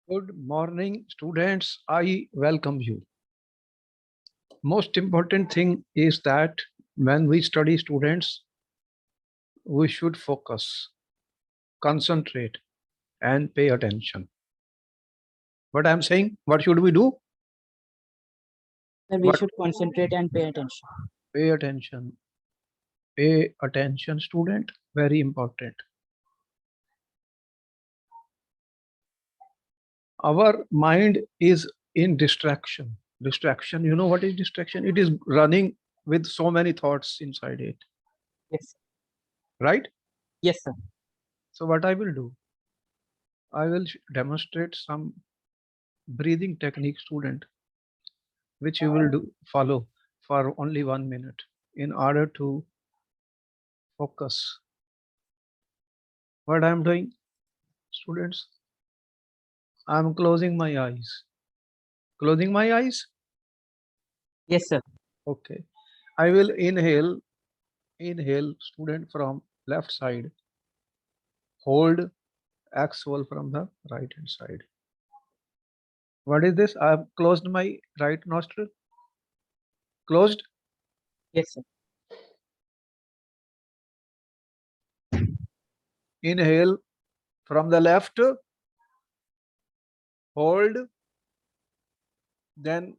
Good morning, students. I welcome you. Most important thing is that when we study students, we should focus, concentrate, and pay attention. What I'm saying, what should we do? Sir, we What? should concentrate and pay attention. Pay attention. Pay attention, student. Very important. Our mind is in distraction. Distraction, you know what is distraction? It is running with so many thoughts inside it, Yes. right? Yes, sir. So, what I will do, I will demonstrate some breathing technique, student, which you will do follow for only 1 minute in order to focus. What I am doing, students, I am closing my eyes. Closing my eyes. Yes, sir. Okay. I will inhale, student, from left side. Hold, exhale from the right hand side. What is this? I have closed my right nostril. Closed. Yes, sir. Inhale from the left. Hold. Then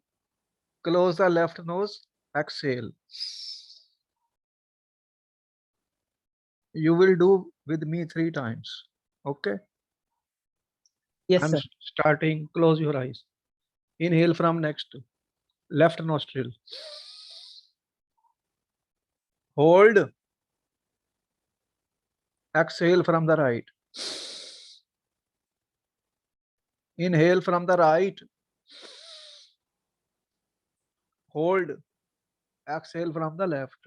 close the left nose. Exhale. You will do with me 3 times. Okay. Yes, I'm sir. starting. Close your eyes. Inhale from next left nostril. Hold. Exhale from the right. Inhale from the right. Hold. Exhale from the left.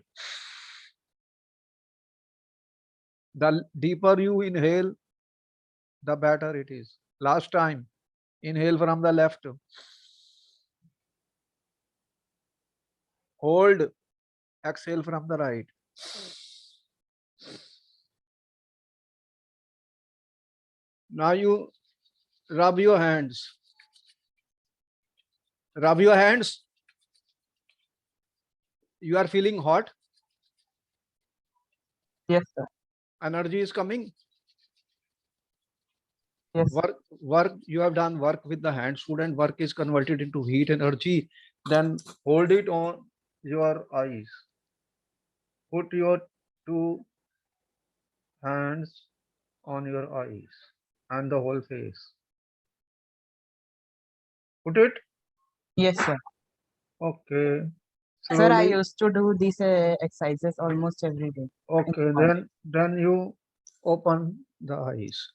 The deeper you inhale, the better it is. Last time. Inhale from the left. Hold. Exhale from the right. Now you rub your hands. Rub your hands. You are feeling hot. Yes, sir. Energy is coming. Yes. Work. You have done work with the hand. Student, work is converted into heat energy. Then hold it on your eyes. Put your 2 hands on your eyes and the whole face. Put it. Yes, sir. Okay. Sir, I Slowly. used to do these exercises almost every day. Okay. Then you open the eyes.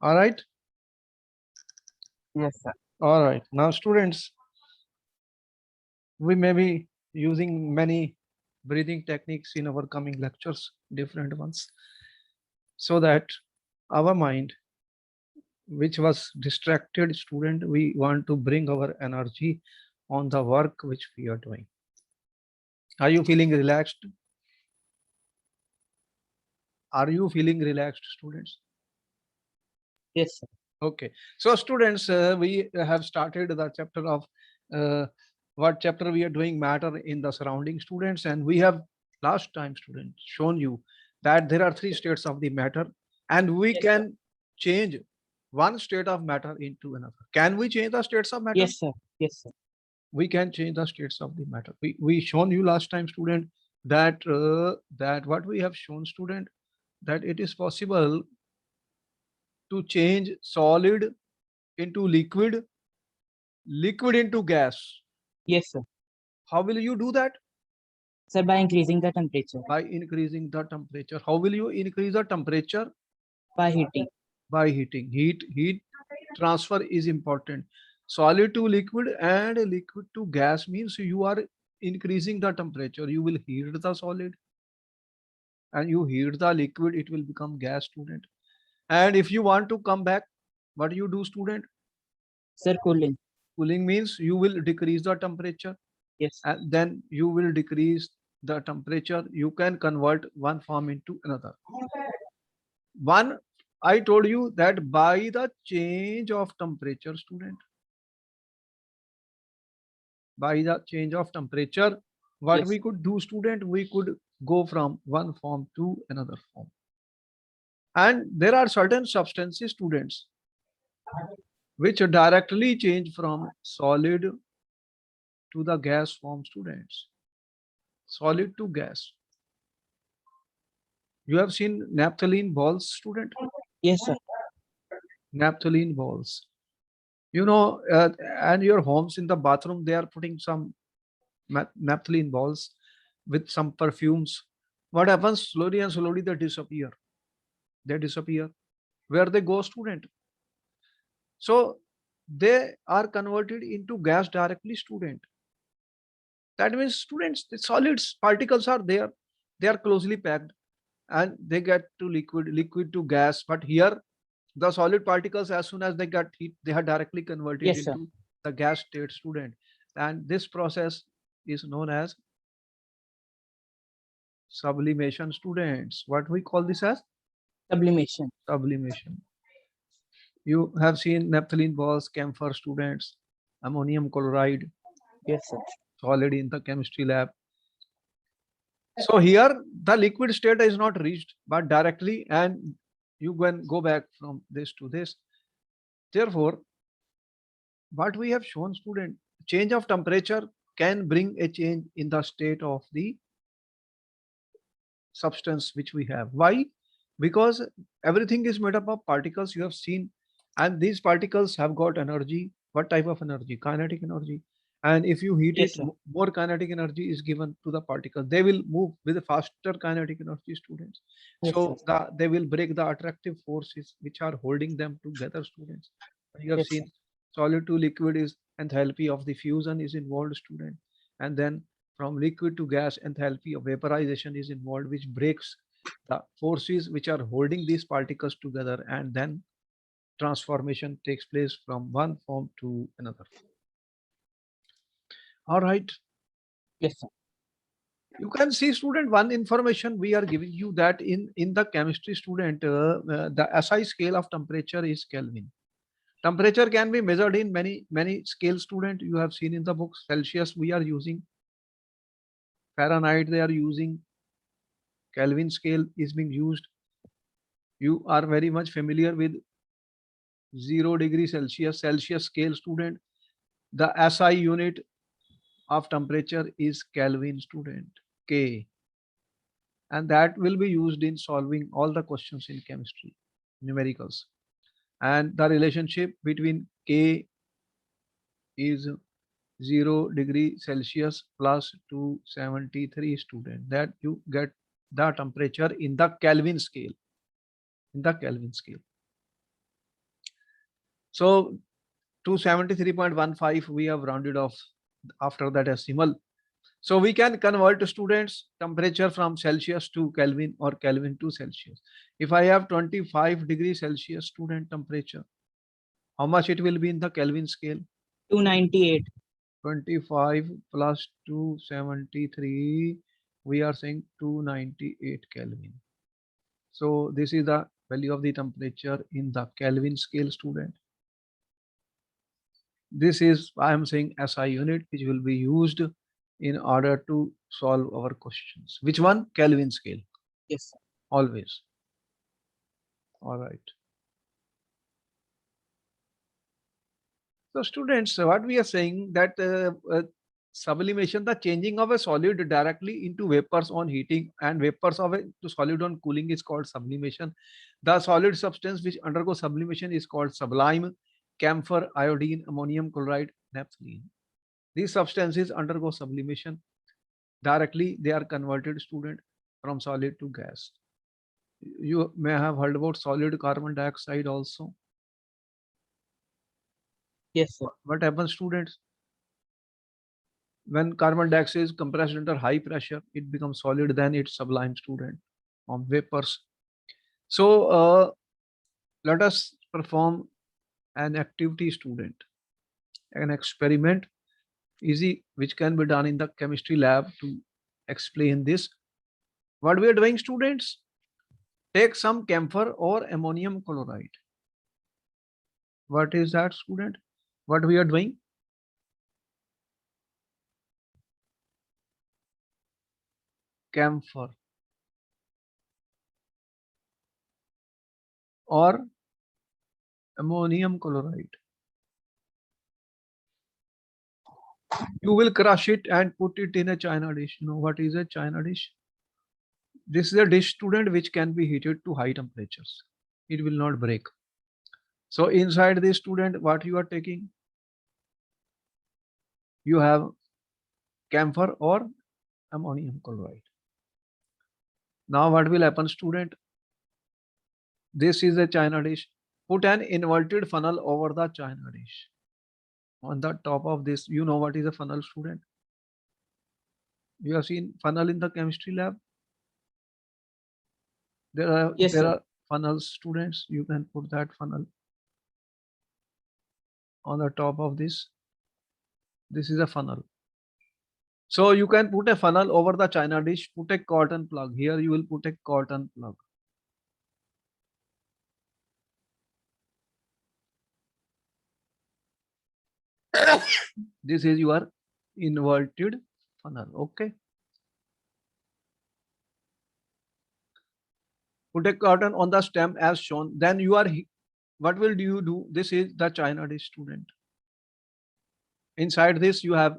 All right. Yes, sir. All right. Now, students, we may be using many breathing techniques in our coming lectures, different ones, so that our mind, which was distracted, student, we want to bring our energy on the work which we are doing. Are you feeling relaxed? Are you feeling relaxed, students? Yes, sir. Okay. So, students, we have started the chapter of what chapter we are doing, matter in the surrounding, students, and we have last time, students, shown you that there are 3 states of the matter, and we Yes, can change one state of matter into another. Can we change the states of matter? Yes, sir. Yes, sir. We can change the states of the matter. We shown you last time, student, that that what we have shown, student, that it is possible to change solid into liquid, liquid into gas. Yes, sir. How will you do that? Sir, by increasing the temperature, By increasing the temperature. How will you increase the temperature? by heating. By heating. Heat transfer is important. Solid to liquid and liquid to gas means you are increasing the temperature. You will heat the solid and you heat the liquid, it will become gas, student. And if you want to come back, what you do, student? Sir, cooling. Cooling means you will decrease the temperature Yes. and then you will decrease the temperature. You can convert one form into another. One I told you that by the change of temperature, student, by the change of temperature, what Yes. we could do, student, we could go from one form to another form. And there are certain substances, students, which directly change from solid to the gas form, students. Solid to gas. You have seen naphthalene balls, student? Yes, sir. Naphthalene balls. You know, and your homes in the bathroom, they are putting some naphthalene balls with some perfumes. What happens? Slowly and slowly they disappear. They disappear. Where they go, student? So they are converted into gas directly, student. That means, students, the solids particles are there. They are closely packed and they get to liquid to gas. But here, the solid particles, as soon as they get heat, they are directly converted Yes, sir. into the gas state, student. And this process is known as sublimation, students. What we call this as? Sublimation. Sublimation. You have seen naphthalene balls, camphor, students, ammonium chloride, Yes, sir. solid in the chemistry lab. So here the liquid state is not reached, but directly, and you can go back from this to this. Therefore, what we have shown, student, change of temperature can bring a change in the state of the substance which we have. Why? Because everything is made up of particles, you have seen, and these particles have got energy. What type of energy? Kinetic energy. And if you heat Yes, it, sir. more kinetic energy is given to the particle. They will move with a faster kinetic energy, students. Yes, sir. So they will break the attractive forces which are holding them together, students. You have Yes, sir. seen solid to liquid is enthalpy of the fusion is involved, student. And then from liquid to gas, enthalpy of vaporization is involved, which breaks the forces which are holding these particles together, and then transformation takes place from one form to another. All right. Yes, sir. You can see, student, one information we are giving you, that in the chemistry, student, the SI scale of temperature is Kelvin. Temperature can be measured in many scales, student. You have seen in the books. Celsius we are using, Fahrenheit they are using, Kelvin scale is being used. You are very much familiar with 0 degree Celsius, Celsius scale, student. The SI unit of temperature is Kelvin, student, K. And that will be used in solving all the questions in chemistry, numericals. And the relationship between K is 0 degree Celsius plus 273, student. That you get the temperature in the Kelvin scale. In the Kelvin scale. So 273.15 we have rounded off after the decimal. So we can convert, students, temperature from Celsius to Kelvin or Kelvin to Celsius. If I have 25 degrees Celsius, student, temperature, how much it will be in the Kelvin scale? 298. 25 plus 273, we are saying 298 Kelvin. So this is the value of the temperature in the Kelvin scale, student. This is, I am saying, SI unit, which will be used in order to solve our questions. Which one? Kelvin scale, Yes, sir. always. All right. So students, what we are saying, that sublimation, the changing of a solid directly into vapors on heating and vapors of a to solid on cooling, is called sublimation. The solid substance which undergo sublimation is called sublime. Camphor, iodine, ammonium chloride, naphthalene. These substances undergo sublimation. Directly they are converted, student, from solid to gas. You may have heard about solid carbon dioxide also. Yes, sir. What happens, students? When carbon dioxide is compressed under high pressure, it becomes solid, then it's sublime, student, on vapors. So let us perform an activity, student, an experiment, easy, which can be done in the chemistry lab to explain this. What we are doing, students? Take some camphor or ammonium chloride. What is that, student? What we are doing? Camphor or ammonium chloride. You will crush it and put it in a china dish. You know what is a china dish? This is a dish, student, which can be heated to high temperatures. It will not break. So inside this, student, what you are taking? You have camphor or ammonium chloride. Now what will happen, student? This is a china dish. Put an inverted funnel over the china dish. On the top of this, you know what is a funnel, student? You have seen funnel in the chemistry lab. Yes, There sir. are funnels, students. You can put that funnel on the top of this. This is a funnel. So you can put a funnel over the china dish, put a cotton plug. Here you will put a cotton plug. This is your inverted funnel. Okay. Put a cotton on the stem as shown. Then you are, what will you do? This is the china dish, student. Inside this you have,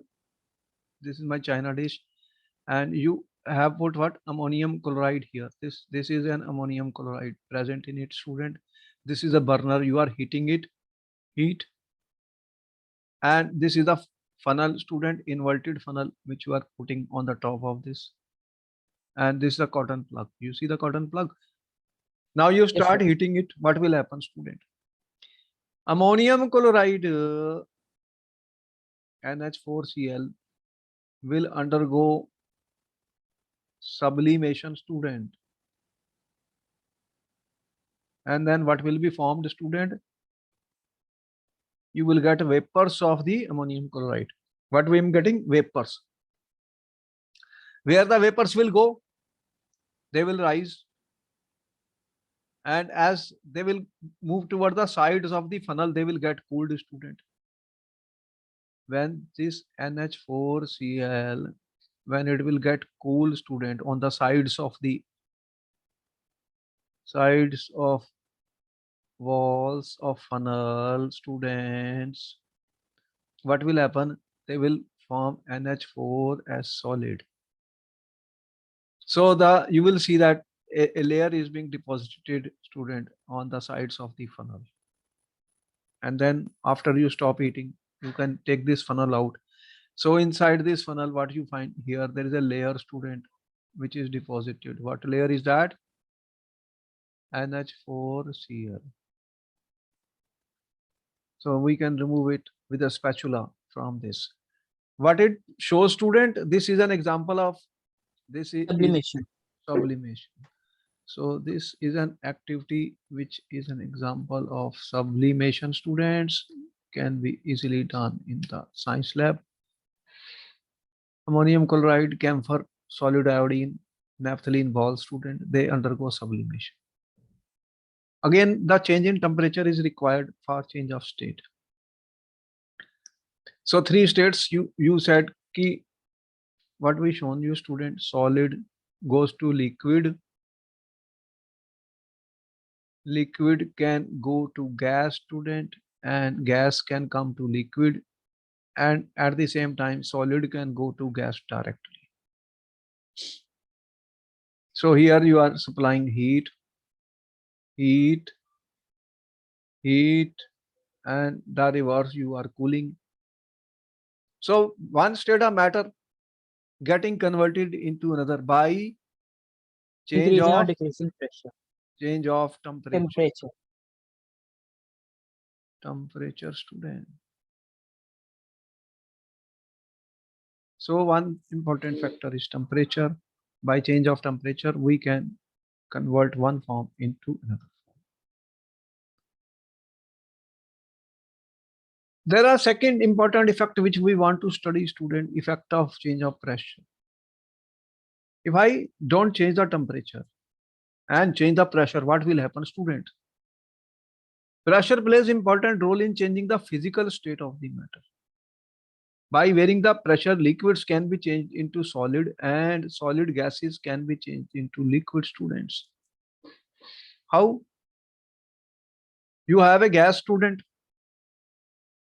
this is my china dish, and you have put what? Ammonium chloride here. This is an ammonium chloride present in it, student. This is a burner. You are heating it, heat, and this is the funnel, student, inverted funnel, which you are putting on the top of this. And this is a cotton plug. You see the cotton plug? Now you Yes, start sir. heating it. What will happen, student? Ammonium chloride, NH4Cl, will undergo sublimation, student. And then what will be formed, student? You will get vapors of the ammonium chloride. What we am getting? Vapors. Where the vapors will go? They will rise. And as they will move toward the sides of the funnel, they will get cooled, student. When this NH4Cl, when it will get cool, student, on the sides of walls of funnel, students, what will happen? They will form NH4 as solid. So you will see that a layer is being deposited, student, on the sides of the funnel. And then after you stop eating, you can take this funnel out. So inside this funnel, what you find here, there is a layer, student, which is deposited. What layer is that? NH4Cl. So we can remove it with a spatula from this. What it shows, student, this is an example of, this is Sublimation. sublimation. So this is an activity which is an example of sublimation, students, can be easily done in the science lab. Ammonium chloride, camphor, solid iodine, naphthalene balls, student, they undergo sublimation. Again, the change in temperature is required for change of state. So 3 states you said key, what we shown you, student, solid goes to liquid, liquid can go to gas, student, and gas can come to liquid, and at the same time solid can go to gas directly. So here you are supplying heat, and the reverse, you are cooling. So one state of matter getting converted into another by change Increasing or of decreasing pressure. temperature. Temperature. Temperature, student. So one important factor is temperature. By change of temperature, we can convert one form into another. There are second important effect which we want to study, student, effect of change of pressure. If I don't change the temperature and change the pressure, what will happen, student? Pressure plays important role in changing the physical state of the matter. By varying the pressure, liquids can be changed into solid and solid gases can be changed into liquid, students. How? You have a gas, student.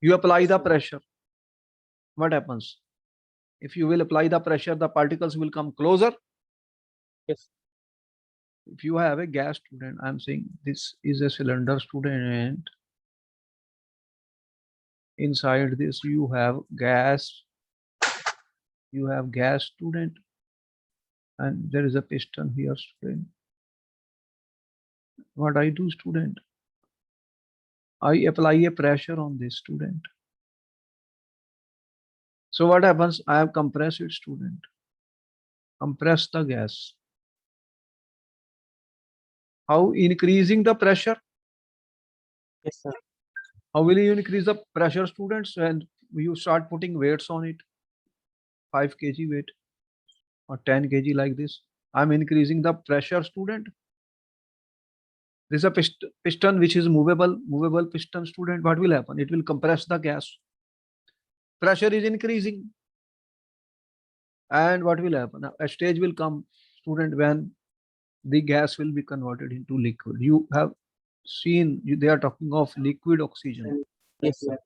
You apply the pressure. What happens? If you will apply the pressure, the particles will come closer. Yes. If you have a gas, student, I'm saying this is a cylinder, student, and inside this you have gas. You have gas, student, and there is a piston here, student. What I do, student? I apply a pressure on this, student. So what happens? I have compressed it, student. Compress the gas. How? Increasing the pressure. Yes, sir. How will you increase the pressure, students? When you start putting weights on it, 5 kg weight or 10 kg like this. I'm increasing the pressure, student. This is a piston which is movable piston, student. What will happen? It will compress the gas. Pressure is increasing. And what will happen? A stage will come, student, when the gas will be converted into liquid. You have seen, they are talking of liquid oxygen. Yes, sir.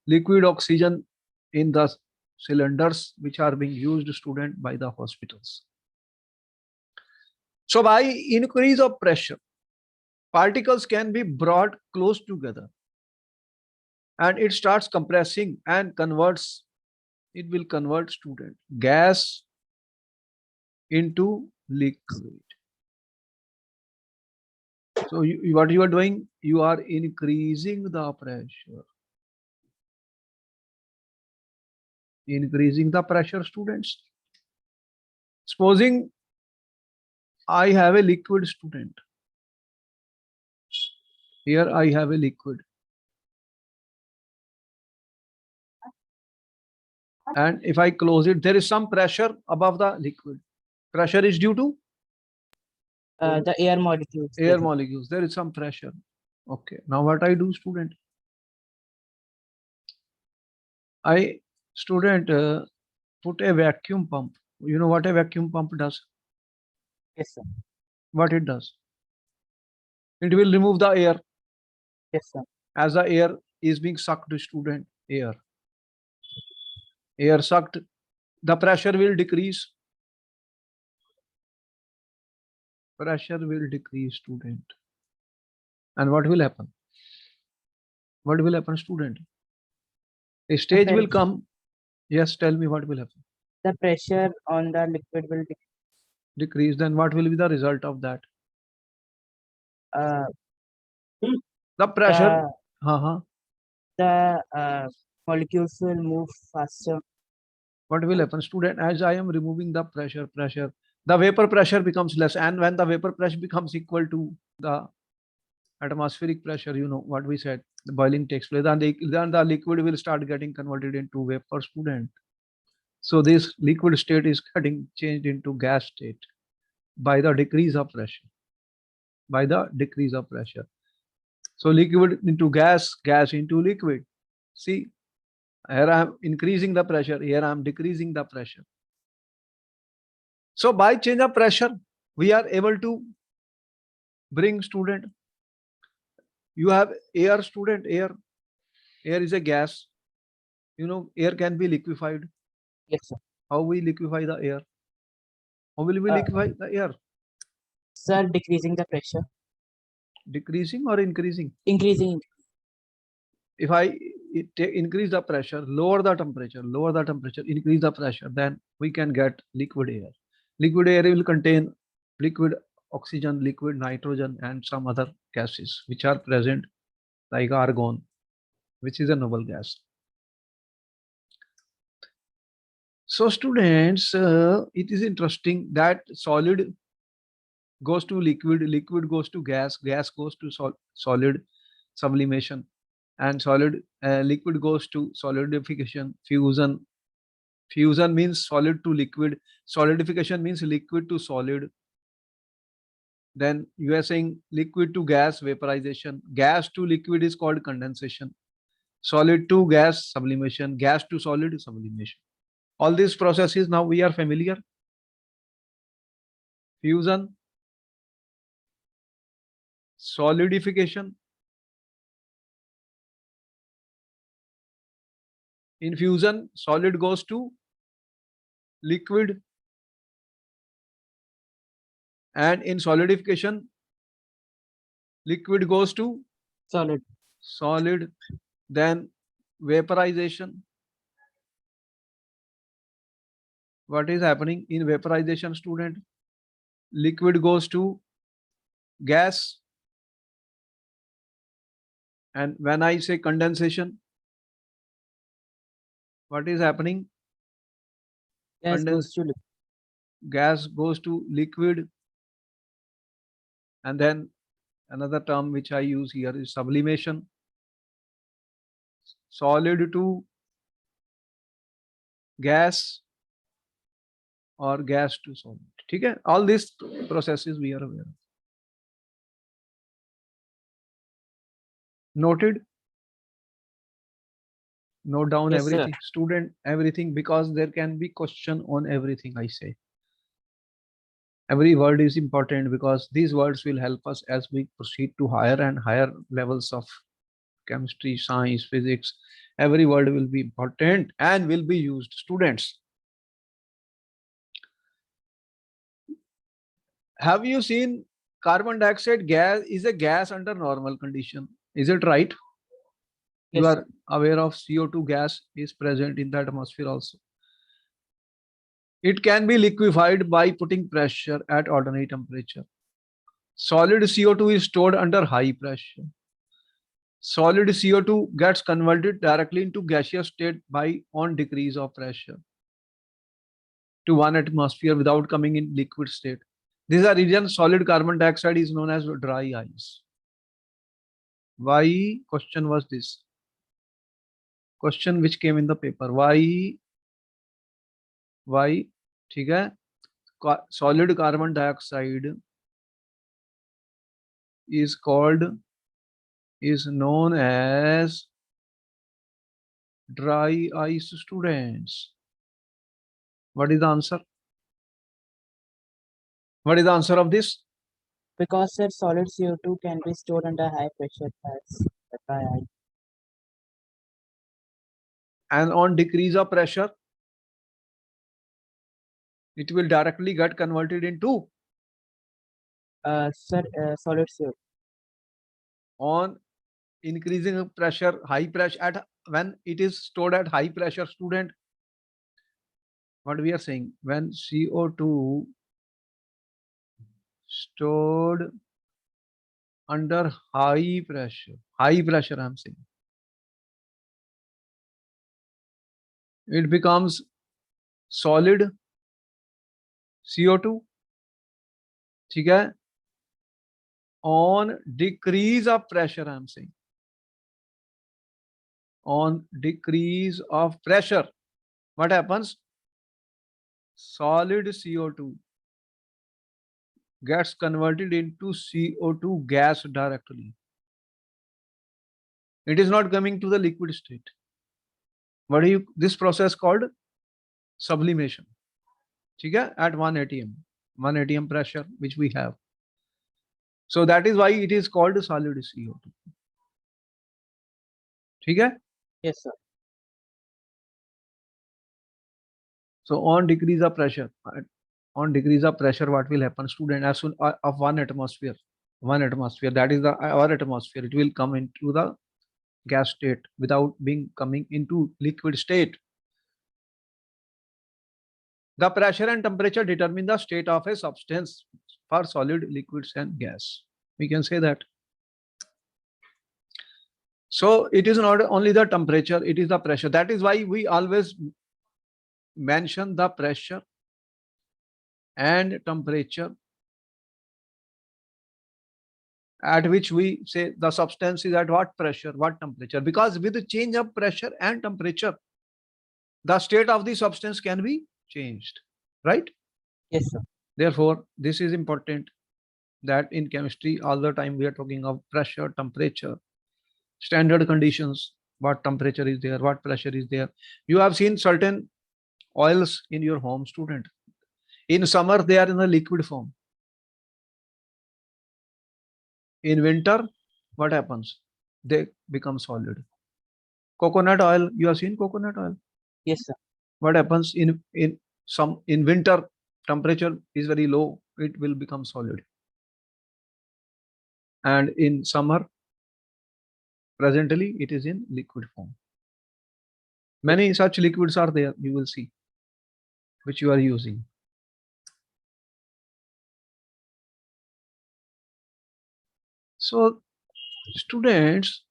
Liquid oxygen in the cylinders which are being used, student, by the hospitals. So by increase of pressure, particles can be brought close together and it starts compressing and converts, it will convert, student, gas into liquid. So what you are doing, you are increasing the pressure. Increasing the pressure, students. Supposing I have a liquid, student. Here I have a liquid. And if I close it, there is some pressure above the liquid. Pressure is due to The air molecules. air molecules. There is some pressure. Okay. Now what I do, student? Student, put a vacuum pump. You know what a vacuum pump does? Yes, sir. What it does? It will remove the air. Yes, sir. As the air is being sucked, student, air sucked, the pressure will decrease. Pressure will decrease, student. And what will happen? What will happen, student? A stage will come. Yes, tell me what will happen. The pressure on the liquid will Decrease. Then what will be the result of that? The pressure. The molecules will move faster. What will happen, student? As I am removing the pressure, the vapor pressure becomes less. And when the vapor pressure becomes equal to the atmospheric pressure, you know what we said, the boiling takes place. Then the liquid will start getting converted into vapor, student. So this liquid state is getting changed into gas state by the decrease of pressure. By the decrease of pressure. So liquid into gas, gas into liquid. See, here I am increasing the pressure, here I am decreasing the pressure. So by change of pressure, we are able to bring, student, you have air, student, air is a gas. You know, air can be liquefied. Yes, sir. How we liquefy the air? How will we liquefy the air? Sir, decreasing the pressure. Decreasing or increasing? Increasing. If I increase the pressure, lower the temperature, increase the pressure, then we can get liquid air. Liquid air will contain liquid oxygen, liquid nitrogen, and some other gases which are present, like argon, which is a noble gas. So students, it is interesting that solid goes to liquid, liquid goes to gas, gas goes to solid sublimation, and solid liquid goes to solidification, fusion. Fusion means solid to liquid, solidification means liquid to solid, Then you are saying liquid to gas vaporization, gas to liquid is called condensation, solid to gas sublimation, gas to solid sublimation. All these processes now we are familiar. Fusion, solidification. In fusion, solid goes to liquid, and in solidification, liquid goes to Solid. solid. Then vaporization. What is happening in vaporization, student? Liquid goes to gas. And when I say condensation, what is happening? Gas goes to liquid. Gas goes to liquid. And then another term which I use here is sublimation. Solid to gas or gas to solid. Okay? All these processes we are aware of. Noted? Note down Yes, sir. everything. Student, everything, because there can be question on everything I say. Every word is important because these words will help us as we proceed to higher and higher levels of chemistry, science, physics. Every word will be important and will be used. Students, have you seen carbon dioxide gas is a gas under normal condition? Is it right? You Yes, are aware of CO2 gas is present in the atmosphere also. It can be liquefied by putting pressure at ordinary temperature. Solid CO2 is stored under high pressure. Solid CO2 gets converted directly into gaseous state by on decrease of pressure to 1 atmosphere without coming in liquid state. These are regions solid carbon dioxide is known as dry ice. Why? Question was this. Question which came in the paper. Why? ठीक है? Solid carbon dioxide is known as dry ice, students. What is the answer? What is the answer of this? because sir, solid CO2 can be stored under high pressure. That's dry ice. And on decrease of pressure, it will directly get converted into Sir, solid CO2. on increasing of pressure, high pressure at when it is stored at high pressure, student. What we are saying, when CO2 stored under high pressure I'm saying, it becomes solid CO2. ठीक है? On decrease of pressure I'm saying, on decrease of pressure, what happens? Solid CO2 gets converted into CO2 gas directly. It is not coming to the liquid state. What do you, this process called sublimation. ठीक है? At 1 atm pressure which we have. So that is why it is called solid CO2. ठीक है? Yes, sir. So on decrease of pressure, what will happen, student? As soon of 1 atmosphere, that is our atmosphere, it will come into the gas state without coming into liquid state. The pressure and temperature determine the state of a substance for solid, liquids, and gas. We can say that. So it is not only the temperature, it is the pressure. That is why we always mention the pressure and temperature at which we say the substance is at what pressure, what temperature. Because with the change of pressure and temperature, the state of the substance can be changed, right? Yes, sir. Therefore, this is important. that in chemistry all the time we are talking of pressure, temperature, standard conditions, what temperature is there, what pressure is there. You have seen certain oils in your home, student. In summer they are in a liquid form. In winter, what happens? They become solid. Coconut oil, you have seen coconut oil. Yes, sir. What happens in winter, temperature is very low, it will become solid. And in summer, presently it is in liquid form. Many such liquids are there, you will see, which you are using. So students,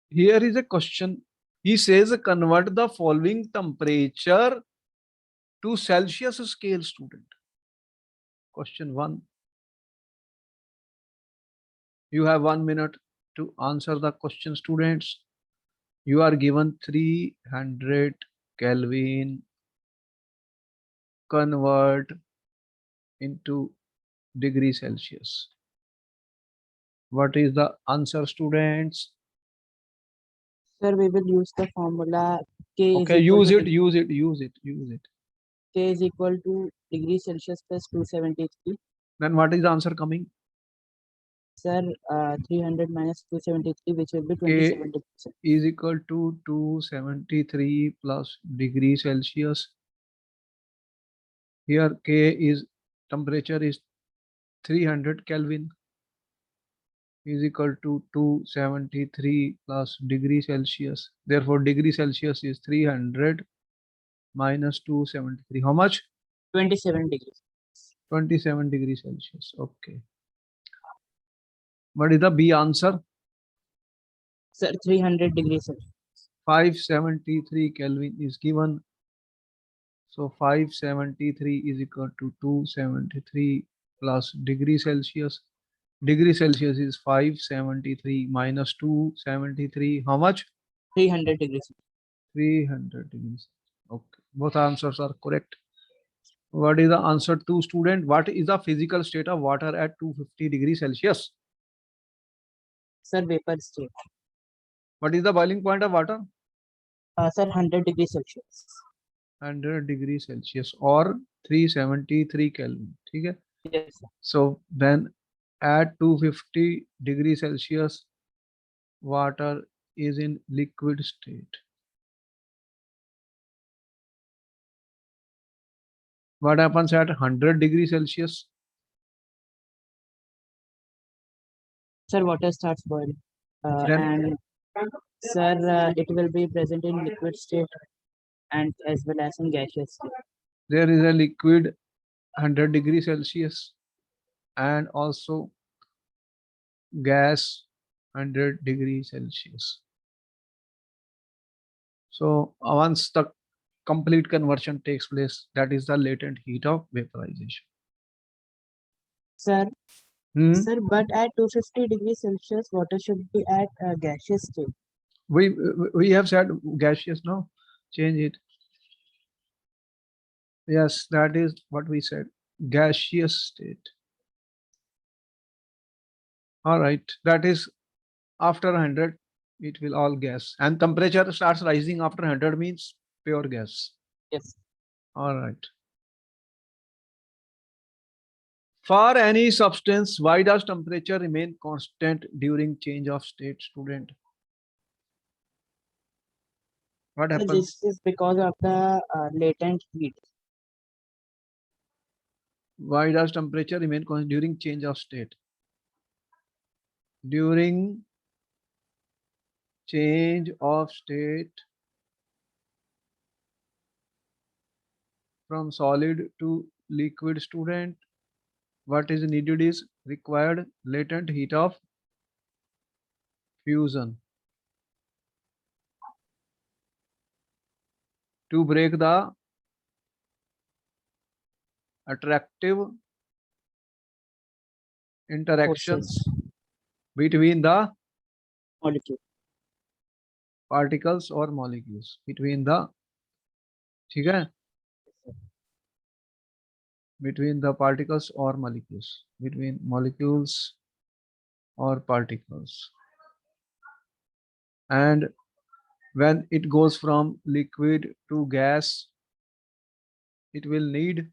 here is a question. He says convert the following temperature to Celsius scale, student. Question 1. You have 1 minute to answer the question, students. You are given 300 Kelvin. Convert into degree Celsius. What is the answer, students? Sir, we will use the formula K is Okay, equal use to it, use it, use it, use it. K is equal to degree Celsius plus 273. Then what is the answer coming? Sir, 300 minus 273, which will be K 2070%. is equal to 273 plus degree Celsius. Here K is temperature is 300 Kelvin is equal to 273 plus degree Celsius. Therefore, degree Celsius is 300 minus 273. How much? 27 degrees. 27 degrees Celsius. Okay. What is the B answer? Sir, 300 degrees Celsius. 573 Kelvin is given. So 573 is equal to 273 plus degree Celsius. Degree Celsius is 573 minus 273. How much? 300 degrees. 300 degrees. Okay. Both answers are correct. What is the answer to, student? What is the physical state of water at 250 degrees Celsius? Sir, vapor state. What is the boiling point of water? Sir, 100 degrees Celsius. 100 degrees Celsius or 373 Kelvin. Okay? Yes, sir. So then at 250 degrees Celsius, water is in liquid state. What happens at 100 degrees Celsius? Sir, water starts boiling. Then And sir, it will be present in liquid state and as well as in gaseous state. there is a liquid 100 degrees Celsius and also gas 100 degrees Celsius. So once the complete conversion takes place, that is the latent heat of vaporization. Sir, Hmm? sir, but at 250 degrees Celsius, water should be at a gaseous state. We have said gaseous, no? Change it. Yes, that is what we said. Gaseous state. All right, that is after 100, it will all gas. And temperature starts rising after 100 means pure gas. Yes. All right. For any substance, why does temperature remain constant during change of state, student? What So happens? this is because of the latent heat. Why does temperature remain constant during change of state? During change of state from solid to liquid, student, what is needed is required latent heat of fusion to break the attractive interactions Forces. between the Molecule. particles or molecules between the, ठीक है? between the particles or molecules, between molecules or particles. And when it goes from liquid to gas, it will need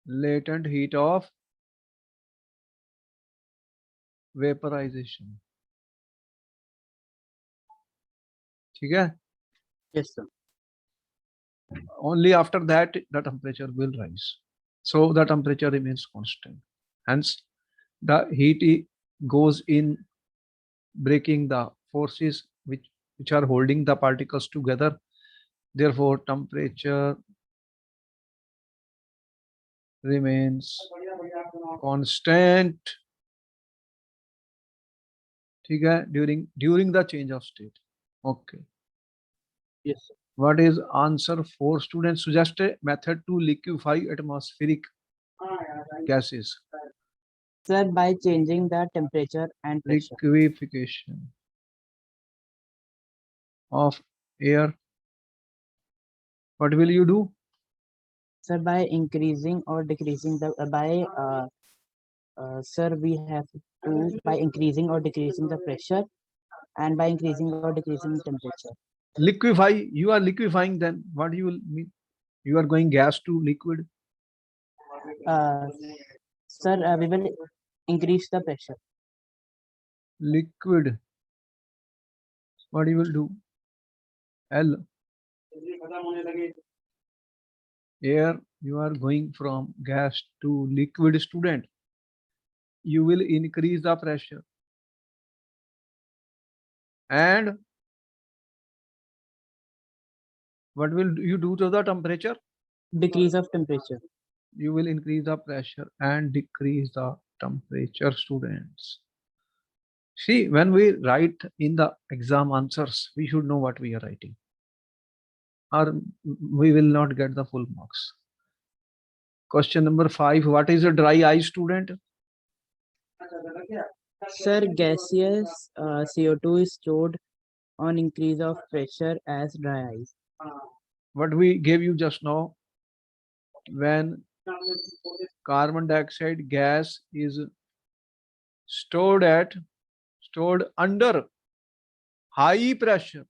latent heat of vaporization. ठीक है? Yes, sir. Only after that the temperature will rise. So the temperature remains constant. Hence, the goes in breaking the forces which are holding the particles together. Therefore, temperature remains constant. ठीक है? During the change of state. Okay. Yes, sir. What is answer 4? Students suggest a method to liquefy atmospheric gases. Sir, by changing the temperature and pressure. Liquefaction of air. What will you do? Sir, by increasing or decreasing the sir, we have to by increasing or decreasing the pressure and by increasing or decreasing temperature. Liquefy. You are liquefying. Then what you will mean? You are going gas to liquid. Uh, Sir, we will increase the pressure. Liquid. What you will do? L. Air. You are going from gas to liquid, student. You will increase the pressure. And what will you do to the temperature? Decrease of temperature. You will increase the pressure and decrease the temperature, students. See, when we write in the exam answers, we should know what we are writing, or we will not get the full marks. Question number 5. What is a dry ice, student? Sir, gaseous CO2 is stored on increase of pressure as dry ice. What we gave you just now, when carbon dioxide gas is stored under high pressure,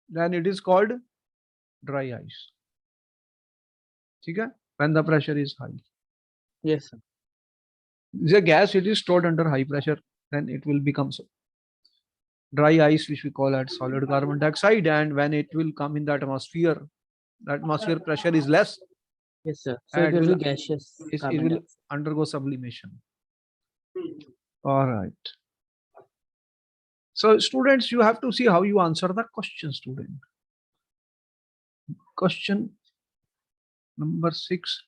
then it is called dry ice. ठीक है? When the pressure is high. Yes, sir. The gas, it is stored under high pressure, then it will become dry ice, which we call as solid carbon dioxide. And when it will come in the atmosphere pressure is less, Yes, sir. So it and will be gaseous it carbon will dioxide. undergo sublimation. All right. So students, you have to see how you answer the question, student. Question number 6.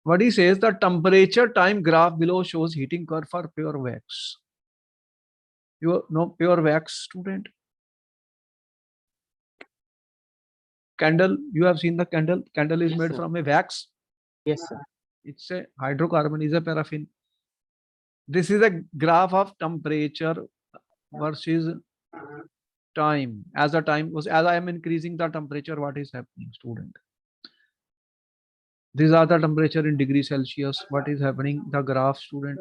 What he says, the temperature time graph below shows heating curve for pure wax. You know pure wax, student? Candle, you have seen the candle. Candle is Yes, made sir. from a wax. Yes, sir. It's a hydrocarbon, is a paraffin. This is a graph of temperature versus time. As I am increasing the temperature, what is happening, student? These are the temperature in degrees Celsius. What is happening? The graph, student.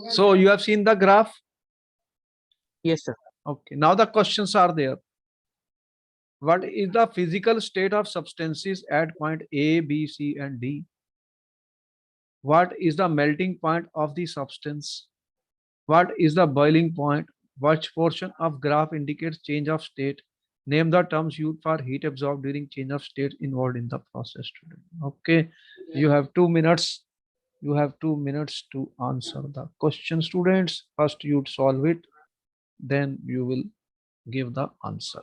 So you have seen the graph. Yes, sir. Okay. Now the questions are there. What is the physical state of substances at point A, B, C, and D? What is the melting point of the substance? What is the boiling point? Which portion of graph indicates change of state? Name the terms used for heat absorbed during change of state involved in the process, student. Okay, you have 2 minutes. You have 2 minutes to answer the question, students. First you solve it, then you will give the answer.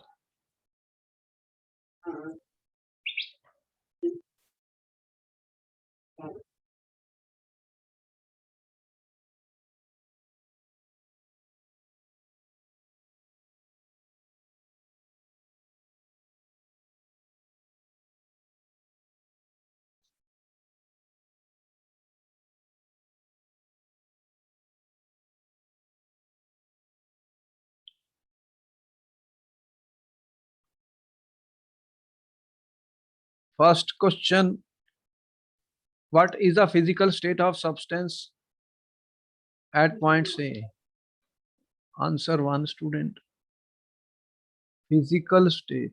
First question, what is the physical state of substance at point A? Answer 1, student. Physical state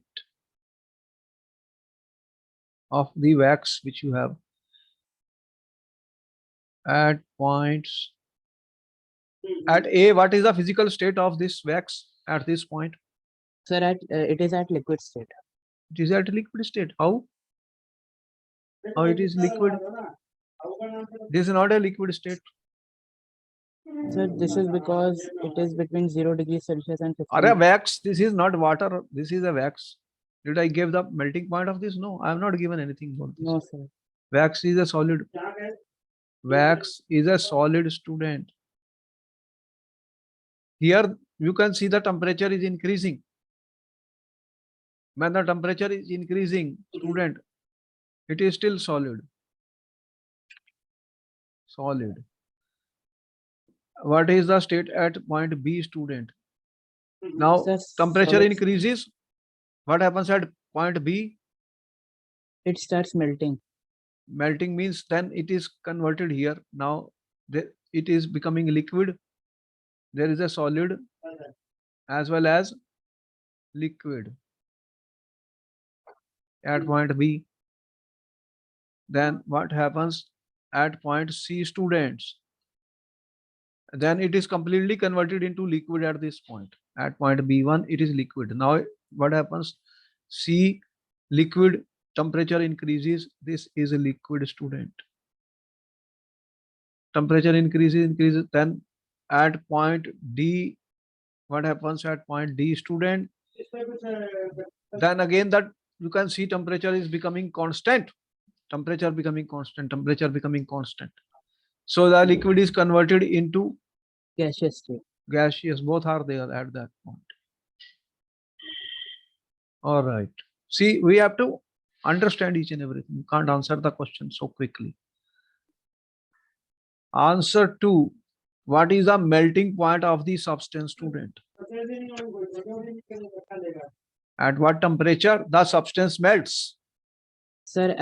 of the wax which you have at points at A. What is the physical state of this wax at this point? Sir, it is at liquid state. It is at liquid state. How? How it is liquid? This is not a liquid state. Sir, this is because it is between 0 degrees Celsius and 15. Are a wax? This is not water. This is a wax. Did I give the melting point of this? No, I have not given anything about this. No, sir. Wax is a solid. Wax is a solid, student. Here you can see the temperature is increasing. When the temperature is increasing, student, it is still solid. Solid. What is the state at point B, student? Now Sir, temperature solid- increases. What happens at point B? It starts melting. Melting means then it is converted here. Now it is becoming liquid. There is a solid as well as liquid at point B. Then what happens at point C, students? Then it is completely converted into liquid at this point. At point B1, it is liquid. Now what happens? C, liquid, temperature increases. This is a liquid, student. Temperature increases. Then at point D, what happens at point D, student? Then again that you can see temperature is becoming constant. Temperature becoming constant. So the liquid is converted into Gaseous state. gaseous. Both are there at that point. All right. See, we have to understand each and everything. You can't answer the question so quickly. Answer 2. What is the melting point of the substance, student? At what temperature the substance melts? Sir,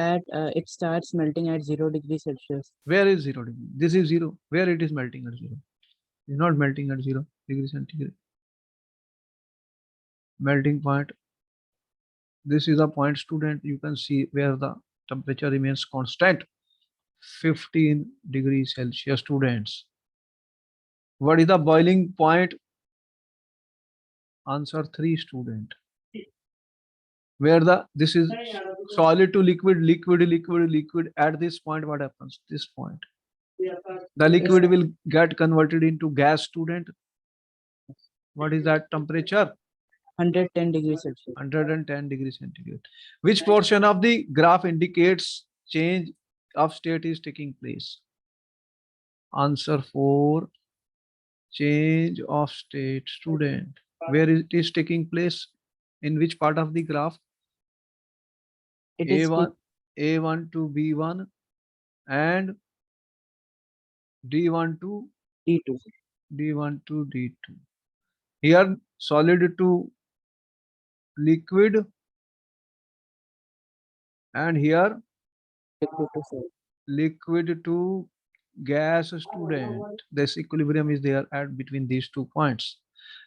it starts melting at 0 degrees Celsius. Where is 0 degree? This is 0. Where it is melting at 0? It's not melting at 0 degrees centigrade. Melting point. This is a point, student. You can see where the temperature remains constant. 15 degrees Celsius, students. What is the boiling point? Answer 3, student. Where this is solid to liquid. At this point, what happens? This point. The liquid will get converted into gas, student. What is that temperature? 110 degrees Celsius. 110 degrees centigrade. Which portion of the graph indicates change of state is taking place? Answer 4. Change of state, student. Where it is taking place? In which part of the graph? It is A1 to B1 and D1 to D2. D2. Here solid to liquid and here Liquid to solid. liquid to gas, student. This equilibrium is there at between these 2 points.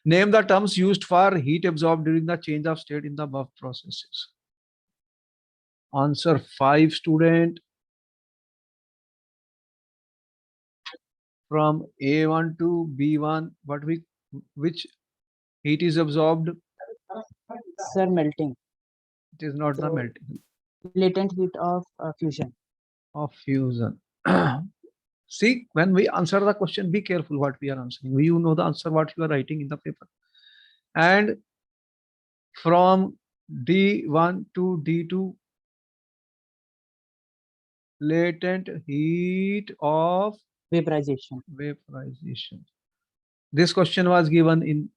Name the terms used for heat absorbed during the change of state in the above processes. Answer 5, student. From A1 to B1, which heat is absorbed? Sir, melting. It is not the So- melting Latent heat of fusion. of fusion. See, when we answer the question, be careful what we are answering. You know the answer what you are writing in the paper. And from D1 to D2, latent heat of Vaporization. vaporization. This question was given in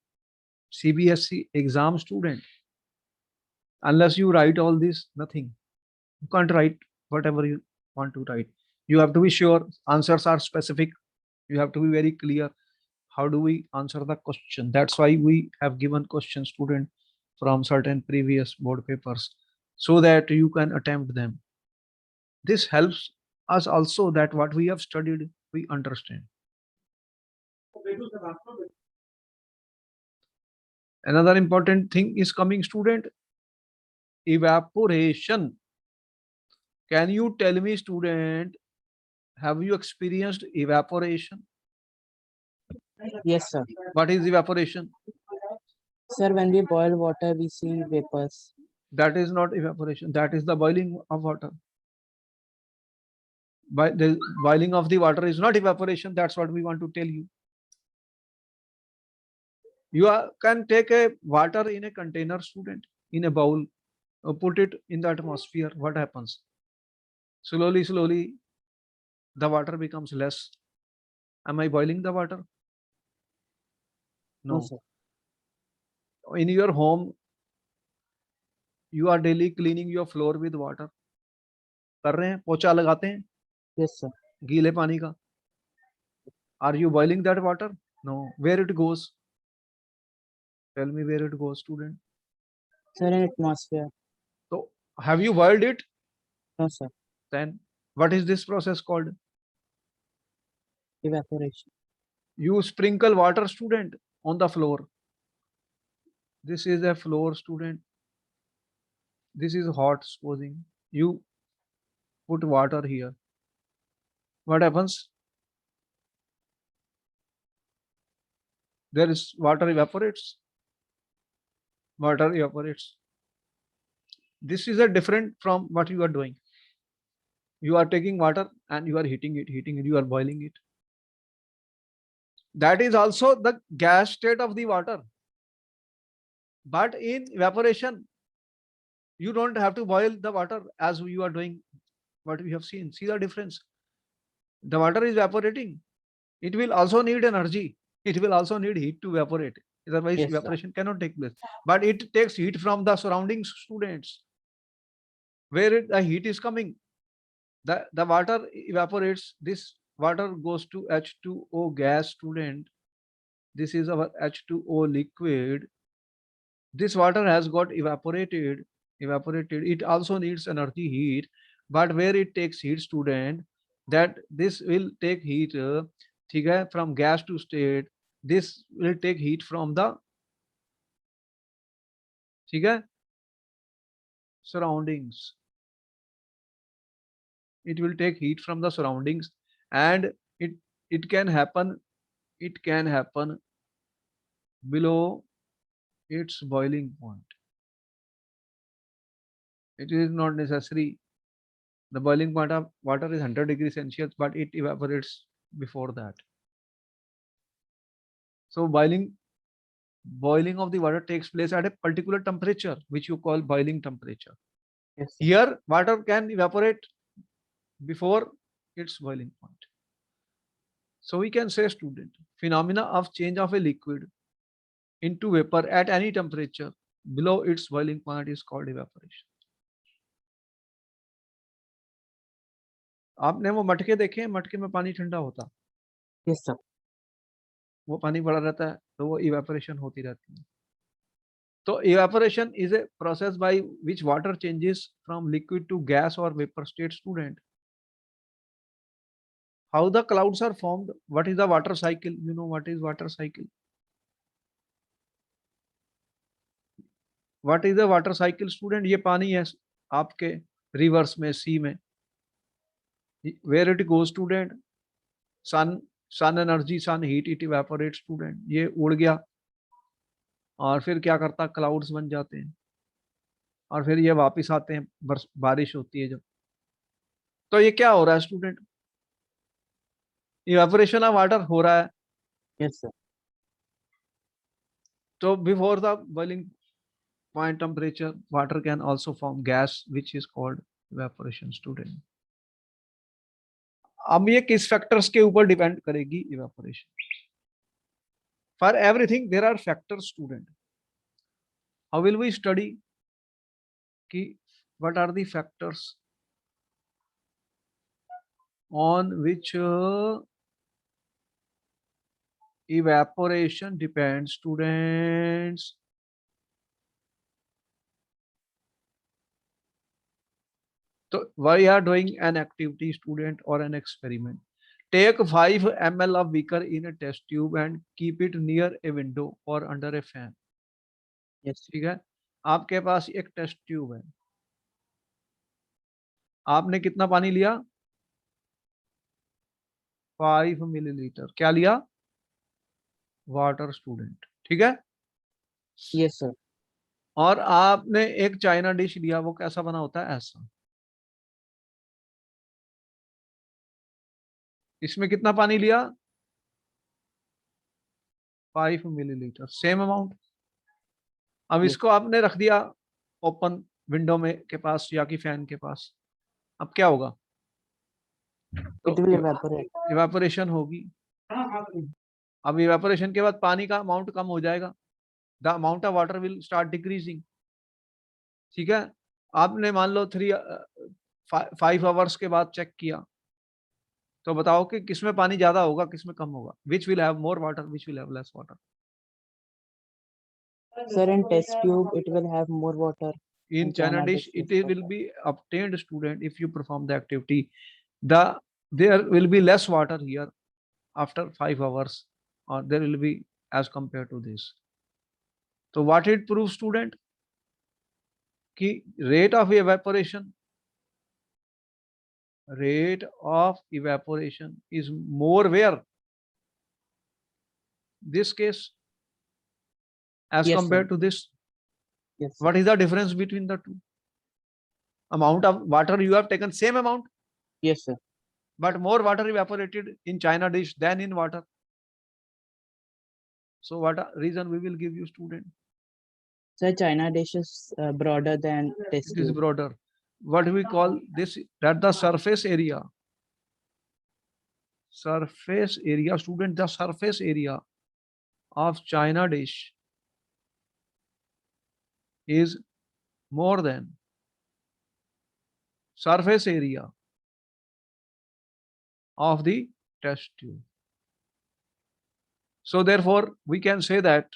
CBSE exam, student. Unless you write all this, nothing. You can't write whatever you want to write. You have to be sure answers are specific. You have to be very clear. How do we answer the question? That's why we have given questions, student, from certain previous board papers. so that you can attempt them. This helps us also that what we have studied we understand. Another important thing is coming, student, evaporation. Can you tell me, student, have you experienced evaporation? Yes, sir. What is evaporation? Sir, when we boil water, we see vapors. That is not evaporation. That is the boiling of water. The boiling of the water is not evaporation. That's what we want to tell you. Can take a water in a container, student, in a bowl, put it in the atmosphere. What happens? Slowly, slowly, the water becomes less. Am I boiling the water? No, No. sir. In your home, you are daily cleaning your floor with water. कर रहे हैं, पोछा लगाते हैं Yes, sir. गीले पानी का. Are you boiling that water? No. Where it goes? Tell me where it goes, student. Sir, in atmosphere. So, have you boiled it? No, sir. Then what is this process called? Evaporation. You sprinkle water, student, on the floor. This is a floor, student. This is hot, supposing. You put water here. What happens? There is water evaporates. Water evaporates. This is a different from what you are doing. You are taking water and you are heating it, you are boiling it. That is also the gas state of the water. But in evaporation, you don't have to boil the water as you are doing what we have seen. See the difference? The water is evaporating. It will also need energy. It will also need heat to evaporate. Otherwise, Yes, sir. evaporation cannot take place. But it takes heat from the surrounding students. Where the heat is coming, the water evaporates. This water goes to H2O gas, student. This is our H2O liquid. This water has got evaporated. It also needs energy, heat. But where it takes heat, student, that this will take heat ठीक है, from gas to state. This will take heat from the ठीक है, surroundings. It will take heat from the surroundings, and it can happen below its boiling point. It is not necessary. The boiling point of water is 100 degrees Celsius, but it evaporates before that. So boiling of the water takes place at a particular temperature, which you call boiling temperature. Yes, sir. Here, water can evaporate before its boiling point. So we can say, student, phenomena of change of a liquid into vapor at any temperature below its boiling point is called evaporation. आपने वो मटके देखे हैं? मटके में पानी ठंडा होता, Yes, sir. वो पानी पड़ा रहता है, तो वो इवेपोरेशन होती रहती है. तो evaporation is a process by which water changes from liquid to gas or vapor state, student. How the clouds are formed? What is the water cycle? You know what is water cycle? What is the water cycle, student? ये पानी है आपके rivers में, sea में. Where it goes, student? sun energy, sun heat, it evaporates, student. ये उड़ गया और फिर क्या करता, क्लाउड्स बन जाते हैं और फिर ये वापस आते हैं, बारिश होती है जब. तो ये क्या हो रहा है, स्टूडेंट? इवेपोरेशन ऑफ वाटर हो रहा है. Yes, sir. So before the boiling point temperature, water can also form gas, which is called evaporation, student. अब ये किस फैक्टर्स के ऊपर डिपेंड करेगी evaporation? For everything there are factors, student. How will we study कि what are the factors on which evaporation depends, students? So we are doing an activity, student, or an experiment. Take 5 ml of beaker in a test tube and keep it near a window or under a fan. Yes. ठीक है, आपके पास एक test tube है, आपने कितना पानी लिया? 5 millilitre. क्या लिया? Water, student. ठीक है, Yes, sir. और आपने एक चाइना डिश लिया, वो कैसा बना होता है? ऐसा। इसमें कितना पानी लिया? 5 मिलीलीटर, सेम अमाउंट। अब Yes. इसको आपने रख दिया ओपन विंडो में के पास या कि फैन के पास, अब क्या होगा? It तो will evaporate. इवेपोरेशन होगी। अब इवेपोरेशन के बाद पानी का अमाउंट कम हो जाएगा, the amount of water will start decreasing. ठीक है, आपने मान लो 5 आवर्स के बाद चेक किया, तो बताओ कि किसमें पानी ज्यादा होगा, किसमें कम होगा? Which will have more water, which will have less water? Sir, in test tube, it will have more water. In China dish, dish, it will be obtained, student, if you perform the activity. The there will be less water here after 5 hours, or there will be as compared to this. So what it proves, student, कि rate of evaporation is more where this case as Yes, compared sir. to this. Yes, sir. What is the difference between the two? Amount of water you have taken same amount, Yes, sir. but more water evaporated in China dish than in water. So what reason we will give you, student? Sir, China dish is broader than test It is tube. broader. What we call this, that the surface area, student, the surface area of China dish is more than surface area of the test tube. So therefore, we can say that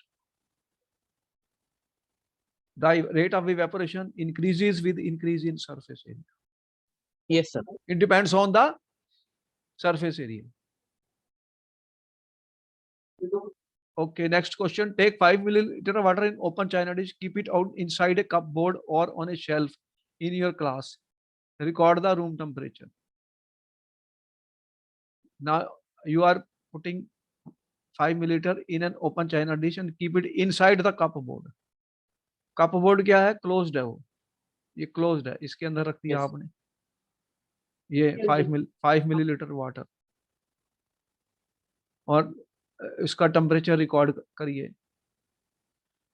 the rate of evaporation increases with increase in surface area. Yes, sir. It depends on the surface area. Okay, next question. Take 5 milliliter of water in open China dish, keep it out inside a cupboard or on a shelf in your class. Record the room temperature. Now you are putting 5 milliliter in an open China dish and keep it inside the cupboard. Cupboard क्या है? Closed है वो, ये closed है, इसके अंदर रख दिया Yes. आपने ये 5 मिलीलीटर वाटर, और इसका टेम्परेचर रिकॉर्ड करिए।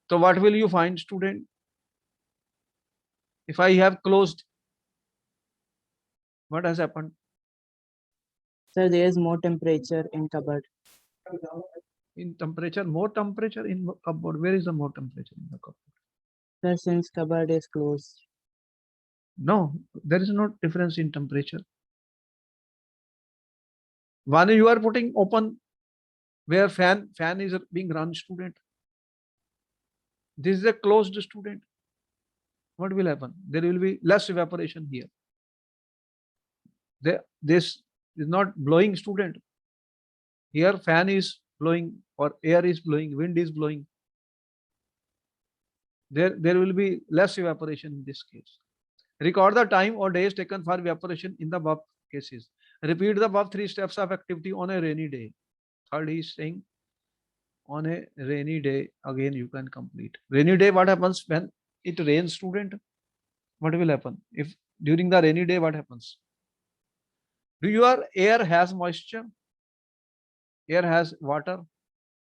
तो what will you find, student? If I have closed, what has happened? Sir, there is more temperature in cupboard. In temperature, more temperature in cupboard. Where is the more temperature in the cupboard? Sir, since cupboard is closed. No, there is no difference in temperature. When you are putting open where fan is being run, student, this is a closed, student. What will happen? There will be less evaporation here. This is not blowing, student. Here fan is blowing or air is blowing, wind is blowing. There will be less evaporation in this case. Record the time or days taken for evaporation in the above cases. Repeat the above 3 steps of activity on a rainy day. Third, he is saying on a rainy day, again you can complete. Rainy day, what happens when it rains, student? What will happen? If during the rainy day, what happens? Do your air has moisture? Air has water,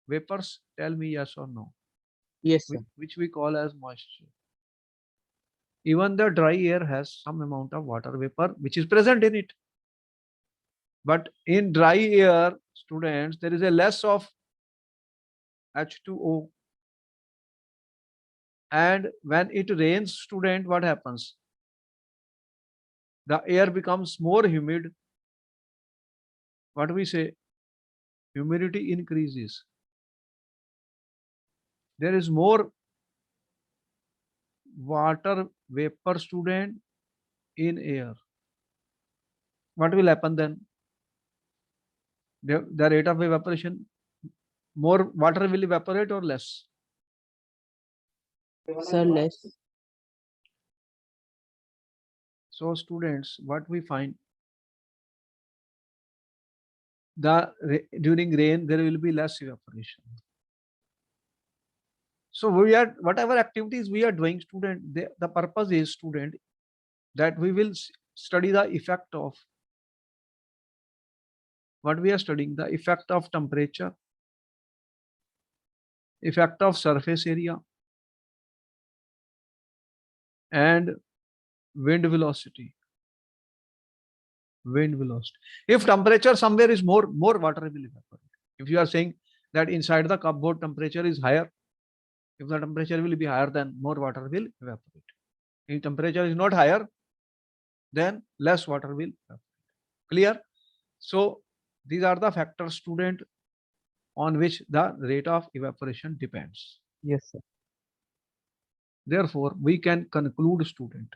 vapors? Tell me yes or no. Yes, sir. Which we call as moisture. Even the dry air has some amount of water vapor which is present in it. But in dry air, students, there is a less of H2O. And when it rains, student, what happens? The air becomes more humid. What we say? Humidity increases. There is more water vapor, student, in air. what will happen then? The rate of evaporation, more water will evaporate or less? Sir, less. So students, what we find, during rain there will be less evaporation. So we are, whatever activities we are doing, student, the purpose is, student, that we will study the effect of what we are studying, the effect of temperature, effect of surface area, and wind velocity. Wind velocity. If temperature somewhere is more water will evaporate. If you are saying that inside the cupboard temperature is higher, if the temperature will be higher, then more water will evaporate. If temperature is not higher, then less water will evaporate. Clear? So these are the factors, student, on which the rate of evaporation depends. Yes, sir. Therefore, we can conclude, student,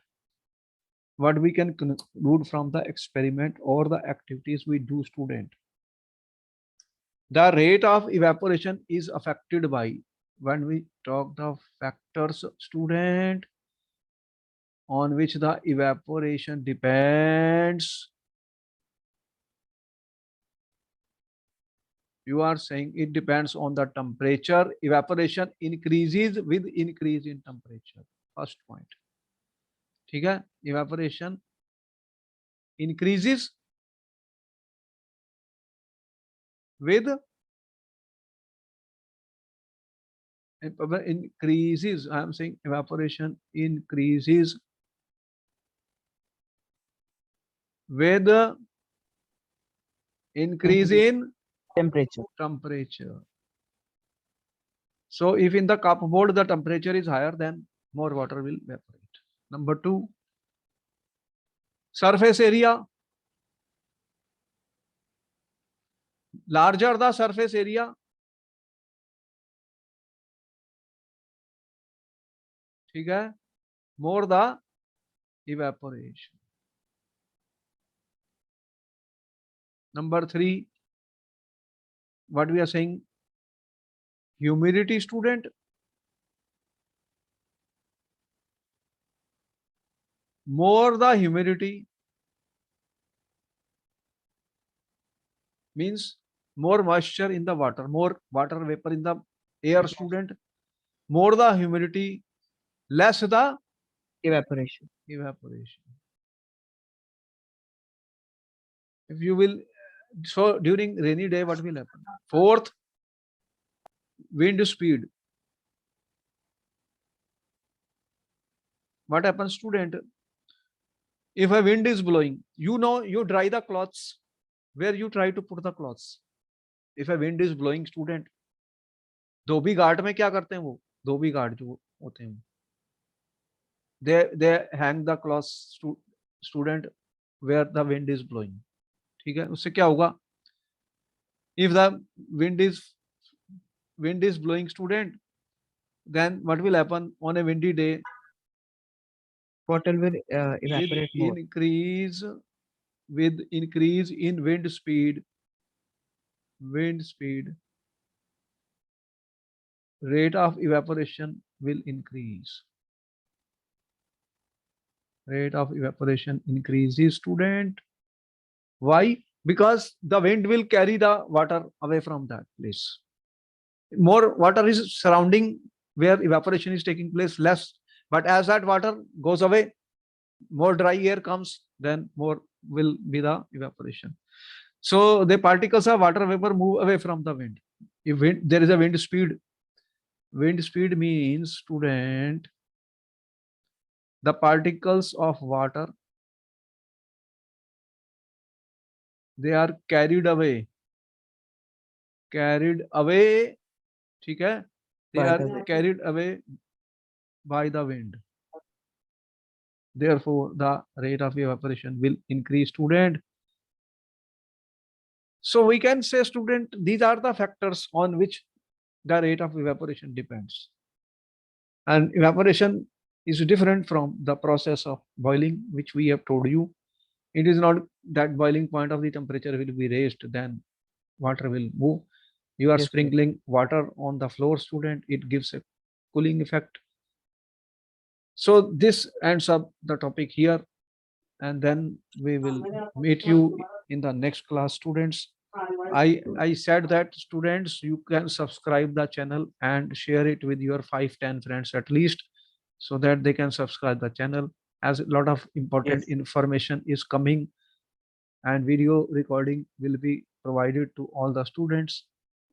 what we can conclude from the experiment or the activities we do, student. The rate of evaporation is affected by, when we talk the factors, student, on which the evaporation depends. You are saying it depends on the temperature. Evaporation increases with increase in temperature. First point. ठीक है? Evaporation increases with increases. I am saying evaporation increases with increase in Temperature. So if in the cupboard the temperature is higher, then more water will evaporate. Number 2, surface area. Larger the surface area, ठीक है, more the evaporation. Number 3, what we are saying, humidity, student. More the humidity means more moisture in the water, more water vapor in the air, student. More the humidity, less the Evaporation. evaporation. If you will, so during rainy day, what will happen? 4th, wind speed. What happens, student? If a wind is blowing, you know, you dry the clothes. Where you try to put the clothes? If a wind is blowing, student, धोबी घाट में क्या करते हैं वो? धोबी घाट जो होते हैं, they hang the clothes, student, where the wind is blowing. ठीक है? उससे क्या होगा? If the wind is blowing, student, then what will happen on a windy day? Water will evaporate more. With increase in wind speed, rate of evaporation will increase. Rate of evaporation increases, student. Why? Because the wind will carry the water away from that place. More water is surrounding where evaporation is taking place, less. But as that water goes away, more dry air comes, then more will be the evaporation. So the particles of water vapor move away from the wind. If there is a wind speed means, student, the particles of water, they are carried away, ठीक है? They are carried away by the wind. Therefore, the rate of evaporation will increase, student. So we can say, student, these are the factors on which the rate of evaporation depends. And evaporation is different from the process of boiling, which we have told you. It is not that boiling point of the temperature will be raised, then water will move. You are Yes, sir. sprinkling water on the floor, student, it gives a cooling effect. So this ends up the topic here, and then we will meet you in the next class, students. I said that students, you can subscribe the channel and share it with your 5-10 friends at least, so that they can subscribe the channel, as a lot of important Yes. information is coming, and video recording will be provided to all the students,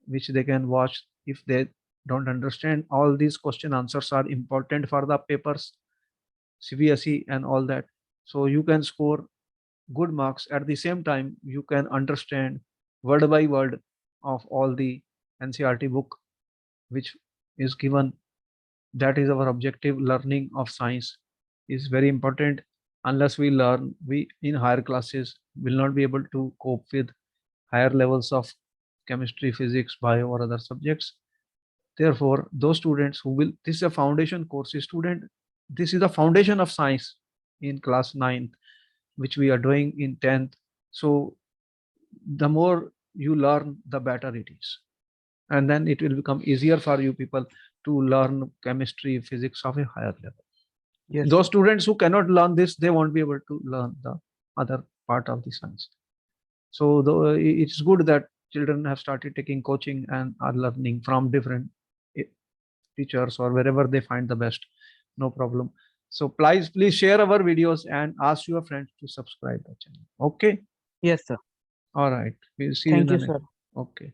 which they can watch if they don't understand. All these question answers are important for the papers, CBSE and all that. So you can score good marks. At the same time, you can understand word by word of all the NCERT book which is given. That is our objective. Learning of science is very important. Unless we learn, we in higher classes will not be able to cope with higher levels of chemistry, physics, bio, or other subjects. Therefore, those students who will, this is a foundation course, student, this is the foundation of science in class 9th, which we are doing in 10th. So the more you learn, the better it is. And then it will become easier for you people to learn chemistry, physics of a higher level. Yes, Those students who cannot learn this, they won't be able to learn the other part of the science. So it's good that children have started taking coaching and are learning from different eh, teachers or wherever they find the best. No problem. So please share our videos and ask your friends to subscribe the channel. Okay. yes, sir. All right. We'll see you in Thank the you, next. sir. Okay.